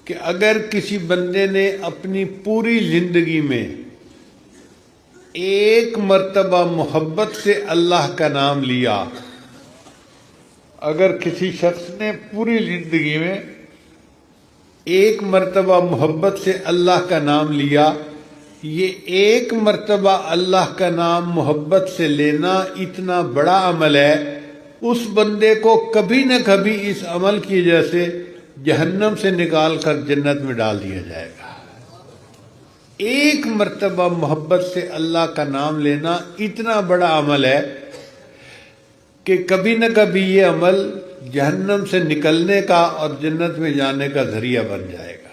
کہ اگر کسی بندے نے اپنی پوری زندگی میں ایک مرتبہ محبت سے اللہ کا نام لیا، اگر کسی شخص نے پوری زندگی میں ایک مرتبہ محبت سے اللہ کا نام لیا، یہ ایک مرتبہ اللہ کا نام محبت سے لینا اتنا بڑا عمل ہے، اس بندے کو کبھی نہ کبھی اس عمل کی وجہ سے جہنم سے نکال کر جنت میں ڈال دیا جائے گا۔ ایک مرتبہ محبت سے اللہ کا نام لینا اتنا بڑا عمل ہے کہ کبھی نہ کبھی یہ عمل جہنم سے نکلنے کا اور جنت میں جانے کا ذریعہ بن جائے گا۔